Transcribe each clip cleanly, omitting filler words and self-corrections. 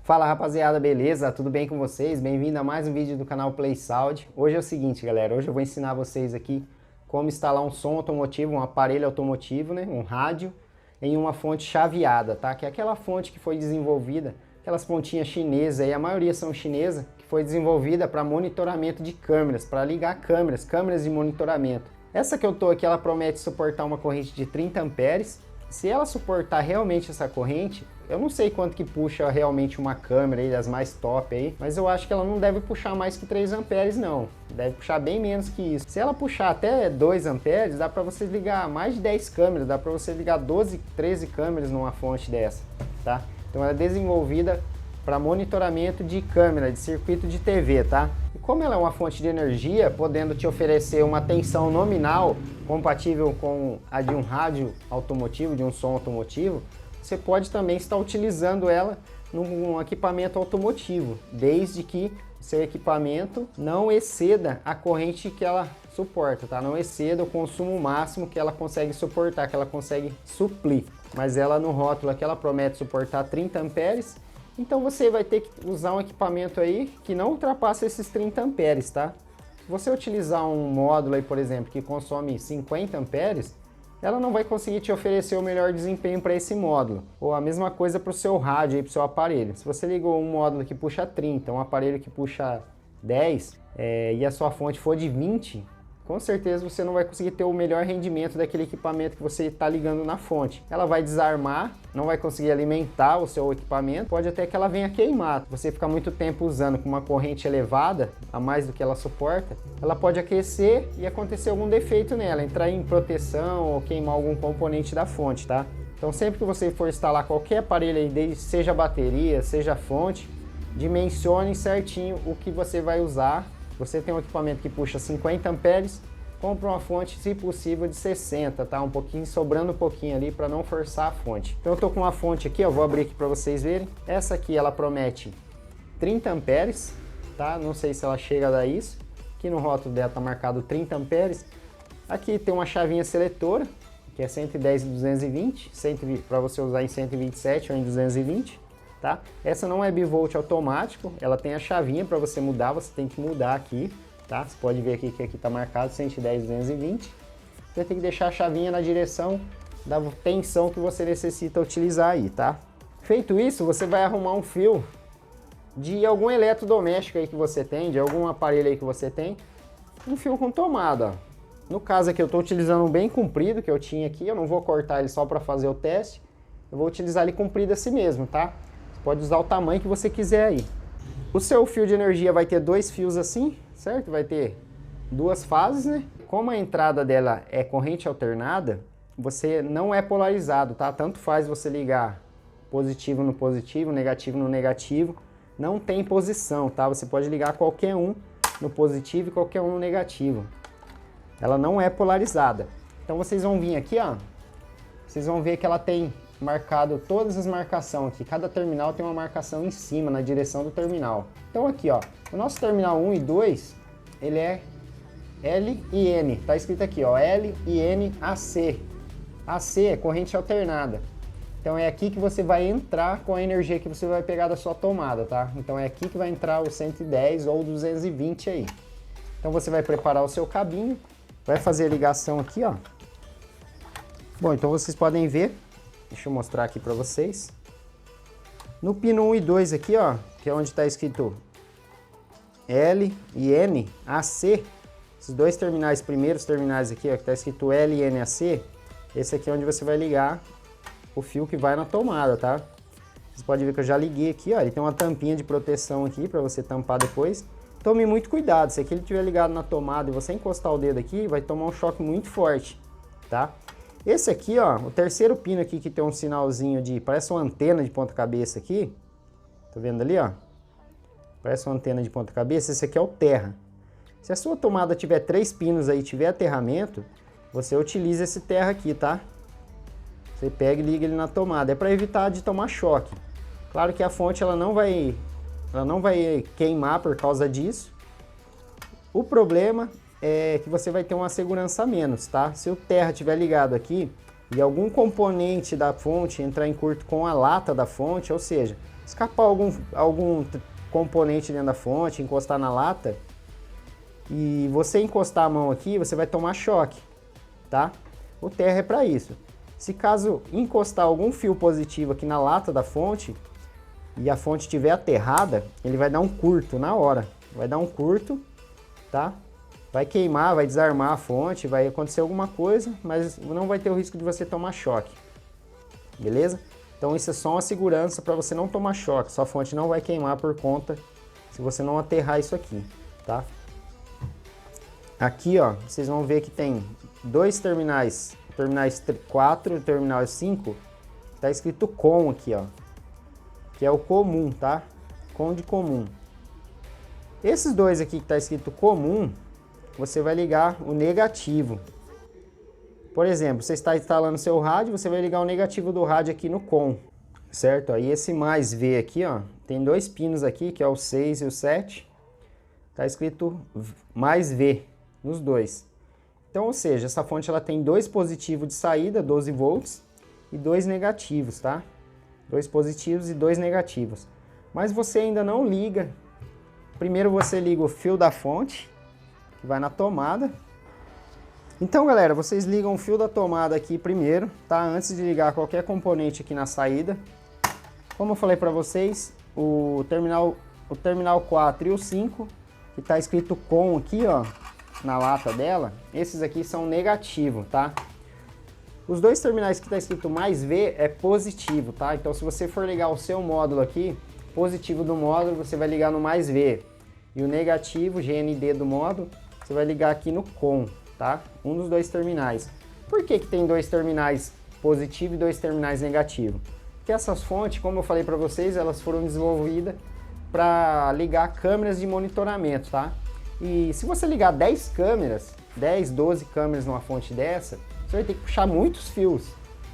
Fala rapaziada, beleza? Tudo bem com vocês? Bem-vindo a mais um vídeo do canal Play Sound. Hoje é o seguinte, galera, hoje eu vou ensinar vocês aqui como instalar um som automotivo, um aparelho automotivo, né? Um rádio, em uma fonte chaveada, tá? Que é aquela fonte que foi desenvolvida, aquelas pontinhas chinesas aí, a maioria são chinesas, que foi desenvolvida para monitoramento de câmeras, para ligar câmeras de monitoramento. Essa que eu tô aqui, ela promete suportar uma corrente de 30 amperes. Se ela suportar realmente essa corrente, eu não sei quanto que puxa realmente uma câmera aí, das mais top aí, mas eu acho que ela não deve puxar mais que 3 amperes não, deve puxar bem menos que isso. Se ela puxar até 2 amperes, dá para você ligar mais de 10 câmeras, dá para você ligar 12, 13 câmeras numa fonte dessa, tá? Então ela é desenvolvida para monitoramento de câmera, de circuito de TV, tá? E como ela é uma fonte de energia, podendo te oferecer uma tensão nominal compatível com a de um rádio automotivo, de um som automotivo, você pode também estar utilizando ela num equipamento automotivo, desde que seu equipamento não exceda a corrente que ela suporta, tá? Não exceda o consumo máximo que ela consegue suportar, que ela consegue suplir. Mas ela no rótulo aqui, ela promete suportar 30 amperes, então você vai ter que usar um equipamento aí que não ultrapassa esses 30 amperes, tá? Se você utilizar um módulo aí, por exemplo, que consome 50 amperes, ela não vai conseguir te oferecer o melhor desempenho para esse módulo. Ou a mesma coisa para o seu rádio, para o seu aparelho. Se você ligou um módulo que puxa 30, um aparelho que puxa 10 e a sua fonte for de 20, com certeza você não vai conseguir ter o melhor rendimento daquele equipamento que você está ligando na fonte. Ela vai desarmar, não vai conseguir alimentar o seu equipamento, pode até que ela venha queimar. Você ficar muito tempo usando com uma corrente elevada, a mais do que ela suporta, ela pode aquecer e acontecer algum defeito nela, entrar em proteção ou queimar algum componente da fonte, tá? Então sempre que você for instalar qualquer aparelho aí, seja bateria, seja fonte, dimensione certinho o que você vai usar. Você tem um equipamento que puxa 50 amperes, compra uma fonte, se possível, de 60, tá? Sobrando um pouquinho ali para não forçar a fonte. Então eu tô com uma fonte aqui, eu vou abrir aqui para vocês verem. Essa aqui ela promete 30 amperes, tá? Não sei se ela chega a dar isso. Aqui no rótulo dela tá marcado 30 amperes. Aqui tem uma chavinha seletora, que é 110 e 220, para você usar em 127 ou em 220. Tá? Essa não é bivolt automático, ela tem a chavinha para você mudar, você tem que mudar aqui, tá? Você pode ver aqui que aqui está marcado 110, 220. Você tem que deixar a chavinha na direção da tensão que você necessita utilizar aí, tá? Feito isso, você vai arrumar um fio de algum eletrodoméstico aí que você tem, de algum aparelho aí que você tem, um fio com tomada, ó. No caso aqui eu estou utilizando um bem comprido que eu tinha aqui, eu não vou cortar ele só para fazer o teste, eu vou utilizar ele comprido assim mesmo, tá? Pode usar o tamanho que você quiser aí. O seu fio de energia vai ter dois fios assim, certo? Vai ter duas fases, né? Como a entrada dela é corrente alternada, você não é polarizado, tá? Tanto faz você ligar positivo no positivo, negativo no negativo. Não tem posição, tá? Você pode ligar qualquer um no positivo e qualquer um no negativo. Ela não é polarizada. Então vocês vão vir aqui, ó. Vocês vão ver que ela tem marcado todas as marcações aqui, cada terminal tem uma marcação em cima, na direção do terminal. Então aqui, ó, o nosso terminal 1 e 2, ele é L e N, tá escrito aqui, ó, L e N AC. AC é corrente alternada. Então é aqui que você vai entrar com a energia que você vai pegar da sua tomada, tá? Então é aqui que vai entrar o 110 ou 220 aí. Então você vai preparar o seu cabinho, vai fazer a ligação aqui, ó. Bom, então vocês podem ver. Deixa eu mostrar aqui para vocês. No pino 1 e 2 aqui, ó, que é onde está escrito L e N AC, esses dois terminais, primeiros terminais aqui, ó, que está escrito L e N AC, esse aqui é onde você vai ligar o fio que vai na tomada, tá? Vocês podem ver que eu já liguei aqui, ó, ele tem uma tampinha de proteção aqui para você tampar depois. Tome muito cuidado, se aqui ele estiver ligado na tomada e você encostar o dedo aqui, vai tomar um choque muito forte, tá? Esse aqui, ó, o terceiro pino aqui que tem um sinalzinho de, parece uma antena de ponta cabeça aqui. Tá vendo ali, ó? Parece uma antena de ponta cabeça, esse aqui é o terra. Se a sua tomada tiver 3 pinos aí, tiver aterramento, você utiliza esse terra aqui, tá? Você pega e liga ele na tomada, é para evitar de tomar choque. Claro que a fonte ela não vai queimar por causa disso. O problema é que você vai ter uma segurança a menos, tá? Se o terra estiver ligado aqui e algum componente da fonte entrar em curto com a lata da fonte, ou seja, escapar algum componente dentro da fonte, encostar na lata, e você encostar a mão aqui, você vai tomar choque, tá? O terra é para isso. Se caso encostar algum fio positivo aqui na lata da fonte e a fonte estiver aterrada, ele vai dar um curto na hora. Vai dar um curto, tá? Vai queimar, vai desarmar a fonte, vai acontecer alguma coisa, mas não vai ter o risco de você tomar choque. Beleza? Então isso é só uma segurança para você não tomar choque. Sua fonte não vai queimar por conta se você não aterrar isso aqui, tá? Aqui, ó, vocês vão ver que tem dois terminais, terminais 4 e terminal 5, tá escrito COM aqui, ó, que é o comum, tá? COM de comum. Esses dois aqui que tá escrito comum, você vai ligar o negativo. Por exemplo, você está instalando seu rádio, você vai ligar o negativo do rádio aqui no COM, certo? Aí esse mais V aqui, ó, tem dois pinos aqui, que é o 6 e o 7, tá escrito mais V nos dois. Então, ou seja, essa fonte ela tem dois positivos de saída, 12 volts, e dois negativos, tá? Dois positivos e dois negativos. Mas você ainda não liga. Primeiro você liga o fio da fonte, que vai na tomada. Então, galera, vocês ligam o fio da tomada aqui primeiro, tá? Antes de ligar qualquer componente aqui na saída. Como eu falei para vocês, o terminal 4 e o 5, que tá escrito COM aqui, ó, na lata dela, esses aqui são negativo, tá? Os dois terminais que tá escrito mais V é positivo, tá? Então, se você for ligar o seu módulo aqui, positivo do módulo, você vai ligar no mais V. E o negativo, GND do módulo, você vai ligar aqui no COM, tá? Um dos dois terminais. Por que que tem dois terminais positivo e dois terminais negativo? Porque essas fontes, como eu falei para vocês, elas foram desenvolvidas para ligar câmeras de monitoramento, tá? E se você ligar 10 câmeras, 10, 12 câmeras numa fonte dessa, você vai ter que puxar muitos fios.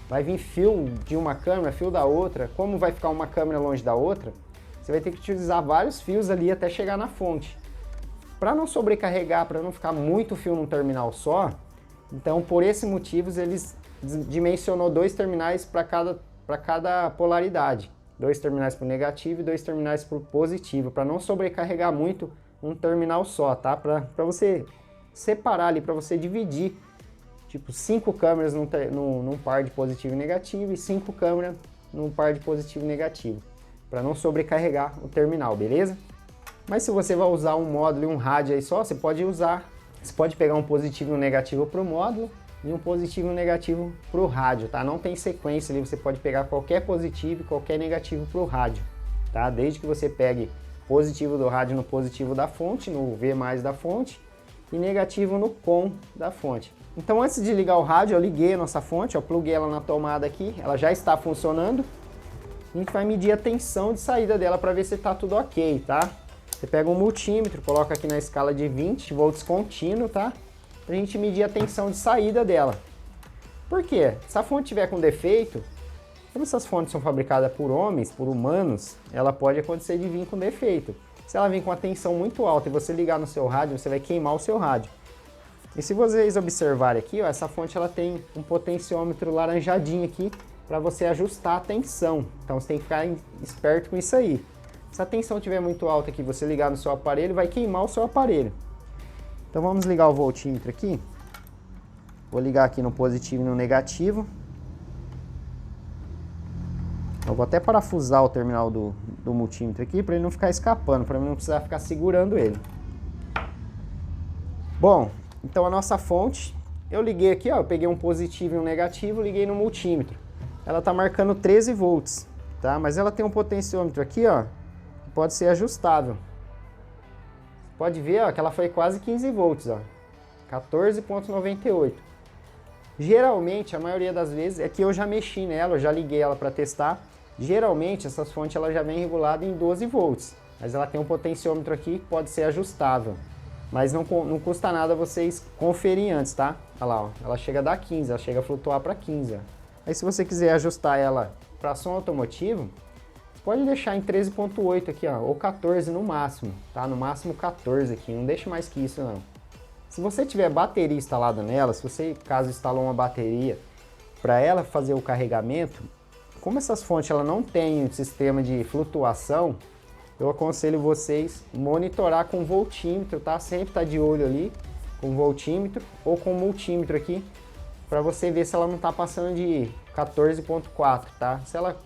Vai vir fio de uma câmera, fio da outra. Como vai ficar uma câmera longe da outra, você vai ter que utilizar vários fios ali até chegar na fonte. Para não sobrecarregar, para não ficar muito fio num terminal só, então por esse motivo eles dimensionou dois terminais para cada polaridade. Dois terminais para o negativo e dois terminais para o positivo, para não sobrecarregar muito um terminal só, tá? Para você separar ali, para você dividir, tipo 5 câmeras num par de positivo e negativo e 5 câmeras num par de positivo e negativo, para não sobrecarregar o terminal, beleza? Mas se você vai usar um módulo e um rádio aí só, você pode pegar um positivo e um negativo para o módulo e um positivo e um negativo para o rádio, tá? Não tem sequência ali, você pode pegar qualquer positivo e qualquer negativo para o rádio, tá? Desde que você pegue positivo do rádio no positivo da fonte, no V mais da fonte, e negativo no COM da fonte. Então, antes de ligar o rádio, eu liguei a nossa fonte, eu pluguei ela na tomada aqui, ela já está funcionando. A gente vai medir a tensão de saída dela para ver se está tudo ok, tá? Você pega um multímetro, coloca aqui na escala de 20 volts contínuo, tá? Pra gente medir a tensão de saída dela. Por quê? Se a fonte tiver com defeito, como essas fontes são fabricadas por homens, por humanos, ela pode acontecer de vir com defeito. Se ela vir com a tensão muito alta e você ligar no seu rádio, você vai queimar o seu rádio. E se vocês observarem aqui, ó, essa fonte ela tem um potenciômetro laranjadinho aqui para você ajustar a tensão. Então você tem que ficar esperto com isso aí. Se a tensão estiver muito alta aqui, você ligar no seu aparelho, vai queimar o seu aparelho. Então vamos ligar o voltímetro aqui. Vou ligar aqui no positivo e no negativo. Eu vou até parafusar o terminal do multímetro aqui para ele não ficar escapando, para eu não precisar ficar segurando ele. Bom, então a nossa fonte, eu liguei aqui, ó, eu peguei um positivo e um negativo, liguei no multímetro. Ela está marcando 13 volts, tá? Mas ela tem um potenciômetro aqui, ó, que pode ser ajustável. Pode ver, ó, que ela foi quase 15 volts, ó, 14,98. Geralmente, a maioria das vezes, é que eu já mexi nela, eu já liguei ela para testar. Geralmente, essas fontes ela já vem regulada em 12 volts, mas ela tem um potenciômetro aqui que pode ser ajustável. Mas não custa nada vocês conferirem antes, tá? Olha lá, ó, ela chega a dar 15, ela chega a flutuar para 15. Ó. Aí se você quiser ajustar ela para som automotivo, você pode deixar em 13,8 aqui, ó, ou 14 no máximo, tá? No máximo 14 aqui, não deixa mais que isso não. Se você tiver bateria instalada nela, se você, caso instalou uma bateria para ela fazer o carregamento, Como essas fontes ela não tem um sistema de flutuação, eu aconselho vocês monitorar com voltímetro, tá? Sempre tá de olho ali com voltímetro ou com multímetro aqui, para você ver se ela não tá passando de 14.4, tá? Se ela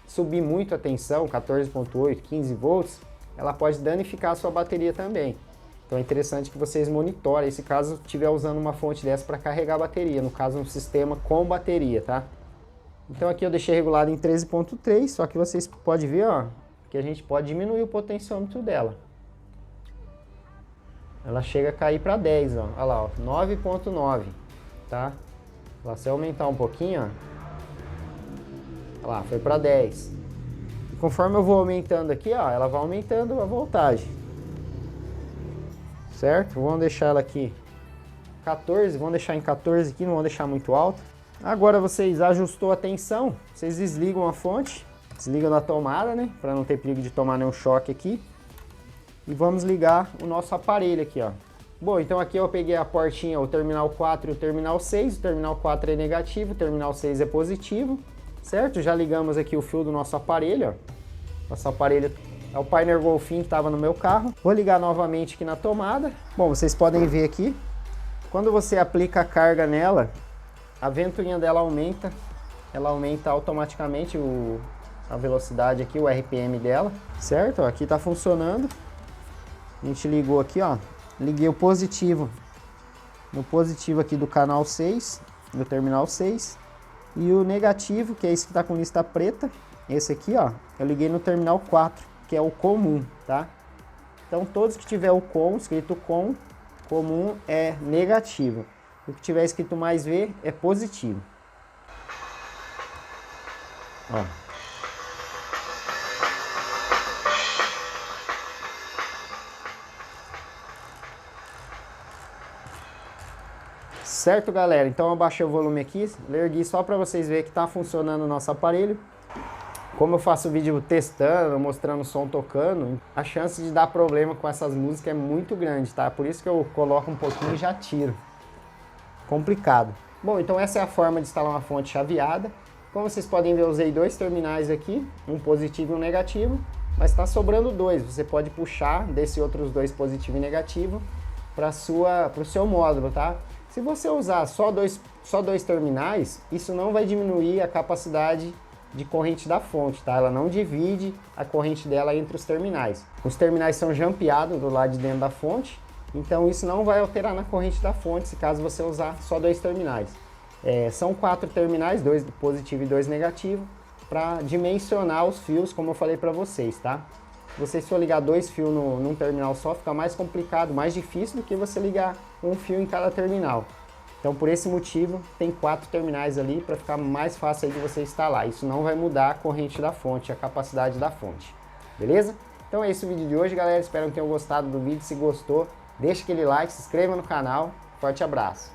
subir muito a tensão, 14.8, 15 volts, ela pode danificar a sua bateria também. Então é interessante que vocês monitorem, se caso estiver usando uma fonte dessa para carregar a bateria, no caso um sistema com bateria, tá? Então aqui eu deixei regulado em 13.3, só que vocês podem ver, ó, que a gente pode diminuir o potenciômetro dela. Ela chega a cair para 10, ó. Olha lá, ó, 9.9, tá? Se eu aumentar um pouquinho, ó, olha lá, foi para 10. E conforme eu vou aumentando aqui, ó, ela vai aumentando a voltagem. Certo? Vamos deixar ela aqui 14, vamos deixar em 14 aqui, não vamos deixar muito alto. Agora vocês ajustou a tensão, vocês desligam a fonte, desligam da tomada, né, para não ter perigo de tomar nenhum choque aqui. E vamos ligar o nosso aparelho aqui, ó. Bom, então aqui eu peguei a portinha, o terminal 4 e o terminal 6, o terminal 4 é negativo, o terminal 6 é positivo, certo? Já ligamos aqui o fio do nosso aparelho, ó. Nosso aparelho é o Pioneer Golfinho que estava no meu carro. Vou ligar novamente aqui na tomada. Bom, vocês podem ver aqui, quando você aplica a carga nela, a ventoinha dela aumenta, ela aumenta automaticamente a velocidade aqui, o RPM dela, certo? Ó, aqui tá funcionando. A gente ligou aqui, ó, liguei o positivo, no positivo aqui do canal 6, do terminal 6, e o negativo, que é esse que tá com lista preta, esse aqui, ó, eu liguei no terminal 4, que é o comum, tá? Então todos que tiver o com, escrito com, comum é negativo. O que tiver escrito mais V é positivo. Ó. Certo, galera? Então eu baixei o volume aqui, ergui só para vocês verem que está funcionando o nosso aparelho. Como eu faço vídeo testando, mostrando o som tocando, a chance de dar problema com essas músicas é muito grande, tá? Por isso que eu coloco um pouquinho e já tiro. Complicado. Bom, então essa é a forma de instalar uma fonte chaveada. Como vocês podem ver, eu usei dois terminais aqui, um positivo e um negativo, mas está sobrando dois. Você pode puxar desses outros dois positivo e negativo para o seu módulo, tá? Se você usar só dois terminais, isso não vai diminuir a capacidade de corrente da fonte, tá? Ela não divide a corrente dela entre os terminais. Os terminais são jampeados do lado de dentro da fonte, então isso não vai alterar na corrente da fonte, se caso você usar só dois terminais. São 4 terminais, 2 positivo e 2 negativo, para dimensionar os fios, como eu falei para vocês, tá? Se você for ligar 2 fios num terminal só, fica mais complicado, mais difícil do que você ligar um fio em cada terminal. Então, por esse motivo, tem 4 terminais ali para ficar mais fácil aí de você instalar. Isso não vai mudar a corrente da fonte, a capacidade da fonte. Beleza? Então é esse o vídeo de hoje, galera. Espero que tenham gostado do vídeo. Se gostou, deixa aquele like, se inscreva no canal. Forte abraço!